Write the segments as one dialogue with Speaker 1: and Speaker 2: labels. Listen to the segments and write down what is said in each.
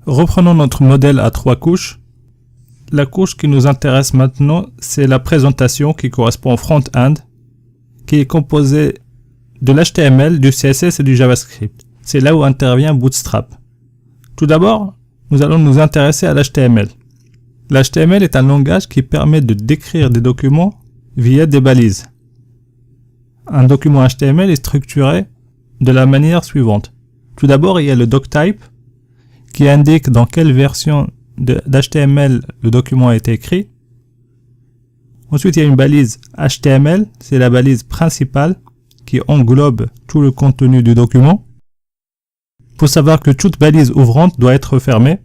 Speaker 1: Reprenons notre modèle à 3 couches. La couche qui nous intéresse maintenant, c'est la présentation qui correspond au front-end, qui est composée de l'HTML, du CSS et du JavaScript. C'est là où intervient Bootstrap. Tout d'abord, nous allons nous intéresser à l'HTML. L'HTML est un langage qui permet de décrire des documents via des balises. Un document HTML est structuré de la manière suivante. Tout d'abord, il y a le doctype qui indique dans quelle version d'HTML le document a été écrit. Ensuite, il y a une balise HTML, c'est la balise principale qui englobe tout le contenu du document. Il faut savoir que toute balise ouvrante doit être fermée.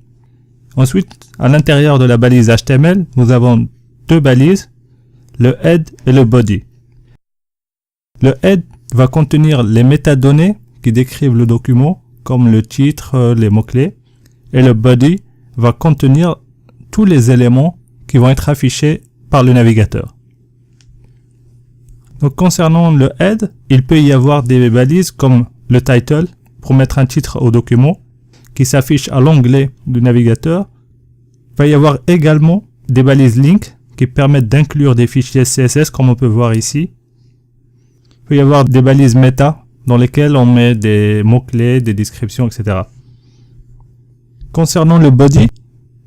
Speaker 1: Ensuite, à l'intérieur de la balise HTML, nous avons deux balises, le head et le body. Le head va contenir les métadonnées qui décrivent le document, comme le titre, les mots-clés, et le body va contenir tous les éléments qui vont être affichés par le navigateur. Donc concernant le head, il peut y avoir des balises comme le title pour mettre un titre au document qui s'affiche à l'onglet du navigateur. Il va y avoir également des balises link qui permettent d'inclure des fichiers CSS comme on peut voir ici. Il peut y avoir des balises méta dans lesquelles on met des mots-clés, des descriptions, etc. Concernant le body,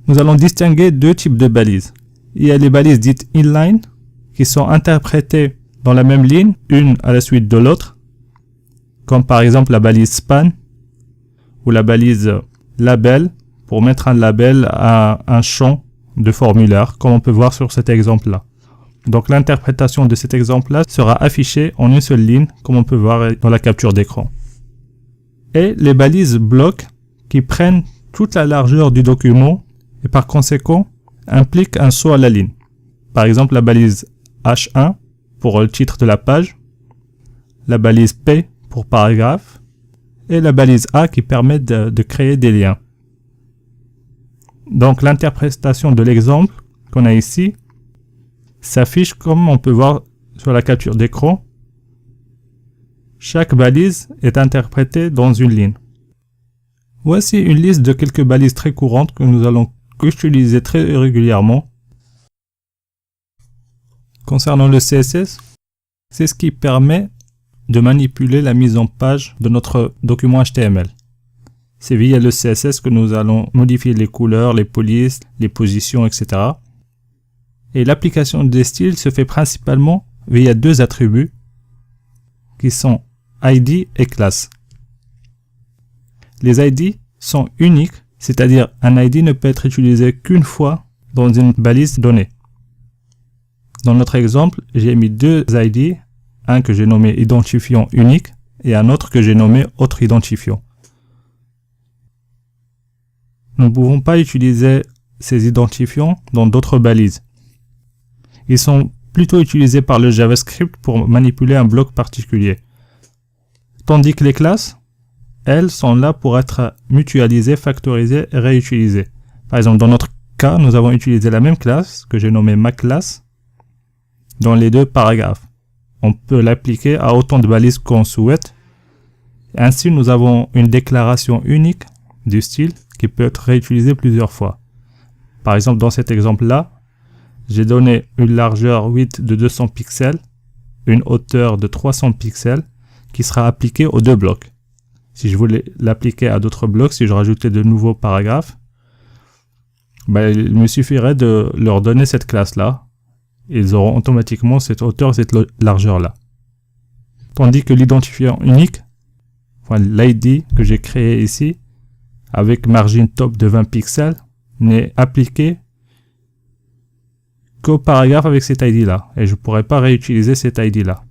Speaker 1: nous allons distinguer deux types de balises. Il y a les balises dites inline qui sont interprétées dans la même ligne, une à la suite de l'autre, comme par exemple la balise span ou la balise label pour mettre un label à un champ de formulaire, comme on peut voir sur cet exemple-là. Donc l'interprétation de cet exemple-là sera affichée en une seule ligne, comme on peut voir dans la capture d'écran. Et les balises blocs qui prennent toute la largeur du document et par conséquent impliquent un saut à la ligne. Par exemple la balise H1 pour le titre de la page, la balise P pour paragraphe et la balise A qui permet de créer des liens. Donc l'interprétation de l'exemple qu'on a ici s'affiche comme on peut voir sur la capture d'écran. Chaque balise est interprétée dans une ligne. Voici une liste de quelques balises très courantes que nous allons utiliser très régulièrement. Concernant le CSS, c'est ce qui permet de manipuler la mise en page de notre document HTML. C'est via le CSS que nous allons modifier les couleurs, les polices, les positions, etc. Et l'application des styles se fait principalement via deux attributs qui sont ID et class. Les ID sont uniques, c'est-à-dire un ID ne peut être utilisé qu'une fois dans une balise donnée. Dans notre exemple, j'ai mis deux ID, un que j'ai nommé identifiant unique et un autre que j'ai nommé autre identifiant. Nous ne pouvons pas utiliser ces identifiants dans d'autres balises. Ils sont plutôt utilisés par le JavaScript pour manipuler un bloc particulier. Tandis que les classes, elles sont là pour être mutualisées, factorisées et réutilisées. Par exemple, dans notre cas, nous avons utilisé la même classe que j'ai nommée maClass dans les deux paragraphes. On peut l'appliquer à autant de balises qu'on souhaite. Ainsi, nous avons une déclaration unique du style qui peut être réutilisée plusieurs fois. Par exemple, dans cet exemple-là, j'ai donné une largeur width de 200 pixels, une hauteur de 300 pixels qui sera appliquée aux deux blocs. Si je voulais l'appliquer à d'autres blocs, si je rajoutais de nouveaux paragraphes, il me suffirait de leur donner cette classe-là. Ils auront automatiquement cette hauteur, cette largeur-là. Tandis que l'identifiant unique, l'ID que j'ai créé ici, avec margin top de 20 pixels, n'est appliqué qu'au paragraphe avec cet ID-là. Et je ne pourrais pas réutiliser cet ID-là.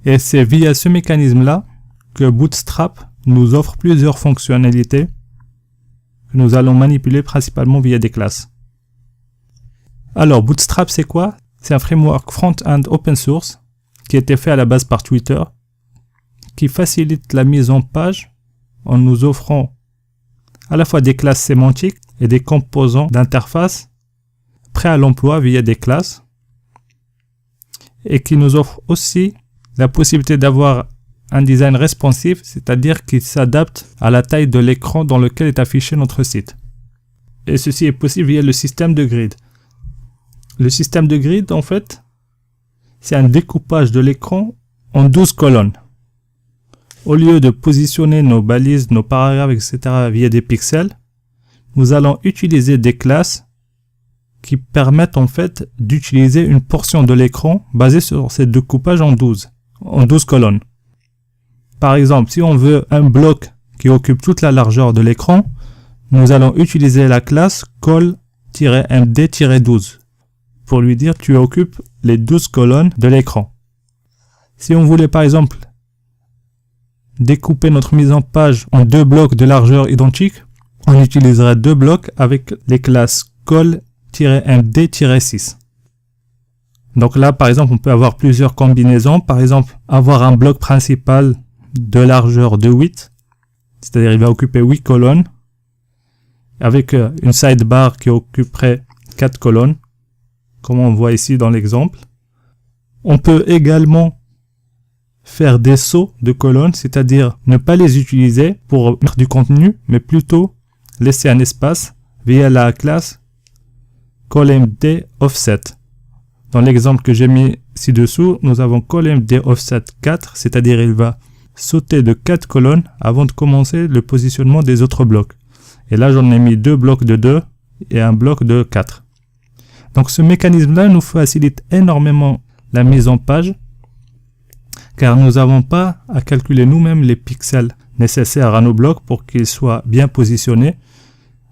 Speaker 1: Et c'est via ce mécanisme-là que Bootstrap nous offre plusieurs fonctionnalités que nous allons manipuler principalement via des classes. Alors, Bootstrap, c'est quoi? C'est un framework front-end open source qui a été fait à la base par Twitter, qui facilite la mise en page en nous offrant à la fois des classes sémantiques et des composants d'interface prêts à l'emploi via des classes, et qui nous offre aussi la possibilité d'avoir un design responsive, c'est-à-dire qu'il s'adapte à la taille de l'écran dans lequel est affiché notre site. Et ceci est possible via le système de grid. Le système de grid, en fait, c'est un découpage de l'écran en 12 colonnes. Au lieu de positionner nos balises, nos paragraphes, etc. via des pixels, nous allons utiliser des classes qui permettent en fait d'utiliser une portion de l'écran basée sur ces découpages en 12 colonnes. Par exemple, si on veut un bloc qui occupe toute la largeur de l'écran, nous allons utiliser la classe col-md-12 pour lui dire tu occupes les 12 colonnes de l'écran. Si on voulait par exemple découper notre mise en page en deux blocs de largeur identiques, on utiliserait deux blocs avec les classes col-md-6. Donc là, par exemple, on peut avoir plusieurs combinaisons. Par exemple, avoir un bloc principal de largeur de 8, c'est-à-dire il va occuper 8 colonnes, avec une sidebar qui occuperait 4 colonnes, comme on voit ici dans l'exemple. On peut également faire des sauts de colonnes, c'est-à-dire ne pas les utiliser pour mettre du contenu, mais plutôt laisser un espace via la classe col-md-offset. Dans l'exemple que j'ai mis ci-dessous, nous avons col-md-offset 4, c'est-à-dire il va sauter de 4 colonnes avant de commencer le positionnement des autres blocs. Et là, j'en ai mis deux blocs de 2 et un bloc de 4. Donc ce mécanisme-là nous facilite énormément la mise en page, car nous n'avons pas à calculer nous-mêmes les pixels nécessaires à nos blocs pour qu'ils soient bien positionnés.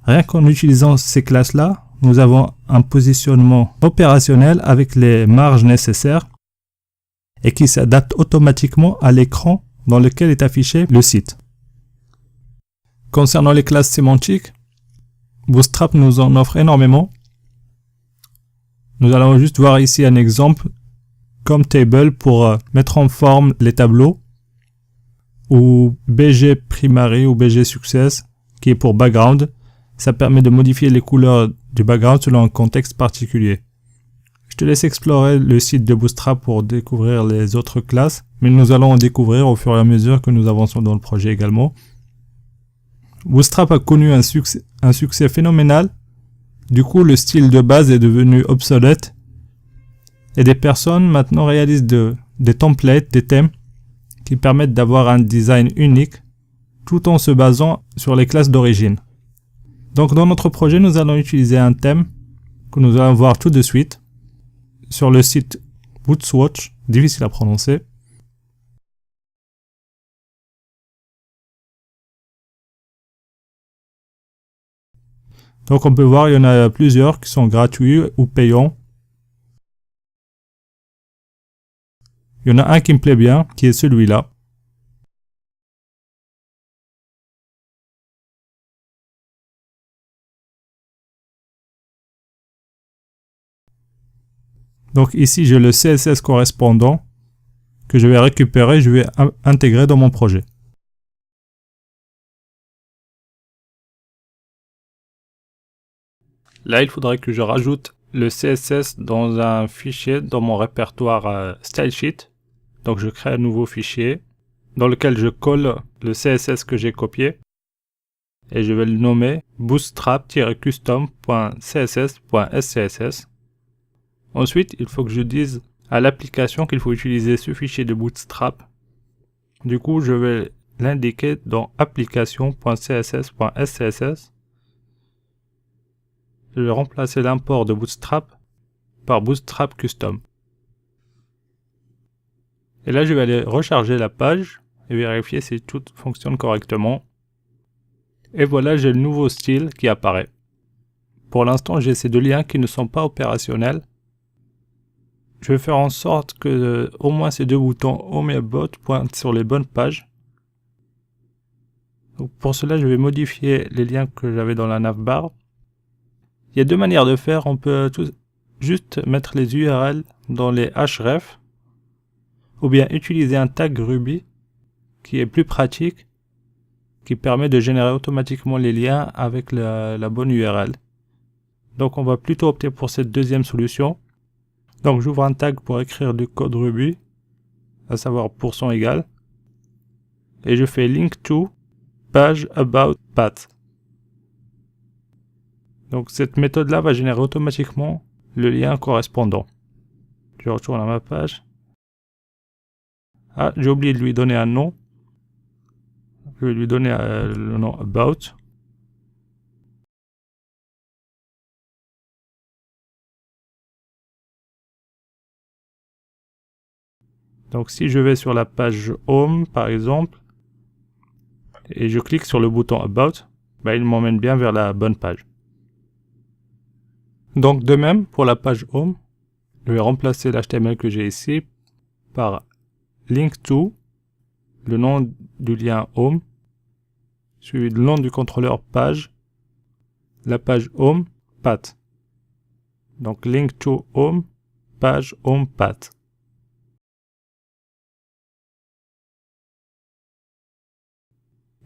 Speaker 1: Rien qu'en utilisant ces classes-là, nous avons un positionnement opérationnel avec les marges nécessaires et qui s'adapte automatiquement à l'écran dans lequel est affiché le site. Concernant les classes sémantiques, Bootstrap nous en offre énormément. Nous allons juste voir ici un exemple comme table pour mettre en forme les tableaux, ou BG primary ou BG success qui est pour background. Ça permet de modifier les couleurs du background selon un contexte particulier. Je te laisse explorer le site de Bootstrap pour découvrir les autres classes, mais nous allons en découvrir au fur et à mesure que nous avançons dans le projet également. Bootstrap a connu un succès phénoménal. Du coup, le style de base est devenu obsolète et des personnes maintenant réalisent des templates, des thèmes qui permettent d'avoir un design unique tout en se basant sur les classes d'origine. Donc dans notre projet, nous allons utiliser un thème que nous allons voir tout de suite sur le site Bootswatch, difficile à prononcer. Donc on peut voir, il y en a plusieurs qui sont gratuits ou payants. Il y en a un qui me plaît bien, qui est celui-là. Donc ici j'ai le CSS correspondant que je vais récupérer, je vais intégrer dans mon projet. Là, il faudrait que je rajoute le CSS dans un fichier dans mon répertoire StyleSheet. Donc je crée un nouveau fichier dans lequel je colle le CSS que j'ai copié et je vais le nommer bootstrap-custom.css.scss. Ensuite, il faut que je dise à l'application qu'il faut utiliser ce fichier de Bootstrap. Du coup, je vais l'indiquer dans application.css.scss. Je vais remplacer l'import de Bootstrap par Bootstrap Custom. Et là, je vais aller recharger la page et vérifier si tout fonctionne correctement. Et voilà, j'ai le nouveau style qui apparaît. Pour l'instant, j'ai ces deux liens qui ne sont pas opérationnels. Je vais faire en sorte que au moins ces deux boutons Home et About pointent sur les bonnes pages. Donc pour cela, je vais modifier les liens que j'avais dans la navbar. Il y a deux manières de faire. On peut juste mettre les URL dans les href, ou bien utiliser un tag Ruby qui est plus pratique, qui permet de générer automatiquement les liens avec la bonne URL. Donc on va plutôt opter pour cette deuxième solution. Donc j'ouvre un tag pour écrire du code Ruby, à savoir %égal. et je fais link to page about path. Donc cette méthode-là va générer automatiquement le lien correspondant. Je retourne à ma page. Ah, j'ai oublié de lui donner un nom. Je vais lui donner le nom about. Donc si je vais sur la page home par exemple, et je clique sur le bouton about, bah, il m'emmène bien vers la bonne page. Donc de même pour la page home, je vais remplacer l'HTML que j'ai ici par link to, le nom du lien home, suivi du nom du contrôleur page, la page home path. Donc link to home, page home path.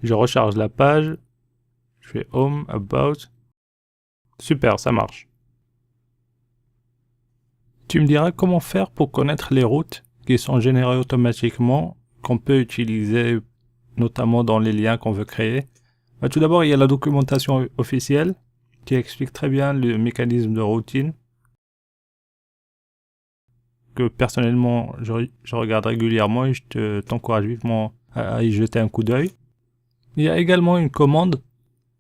Speaker 1: Je recharge la page, je fais home, about. Super, ça marche. Tu me diras comment faire pour connaître les routes qui sont générées automatiquement, qu'on peut utiliser notamment dans les liens qu'on veut créer. Bah, tout d'abord, il y a la documentation officielle qui explique très bien le mécanisme de routine que personnellement je regarde régulièrement et je t'encourage vivement à y jeter un coup d'œil. Il y a également une commande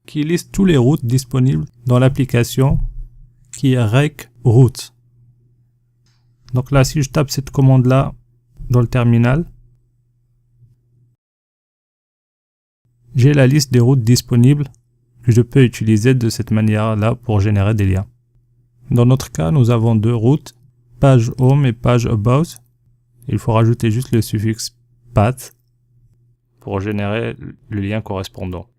Speaker 1: qui liste tous les routes disponibles dans l'application qui est rec routes. Donc là, si je tape cette commande-là dans le terminal, j'ai la liste des routes disponibles que je peux utiliser de cette manière-là pour générer des liens. Dans notre cas, nous avons deux routes, page home et page about. Il faut rajouter juste le suffixe path pour générer le lien correspondant.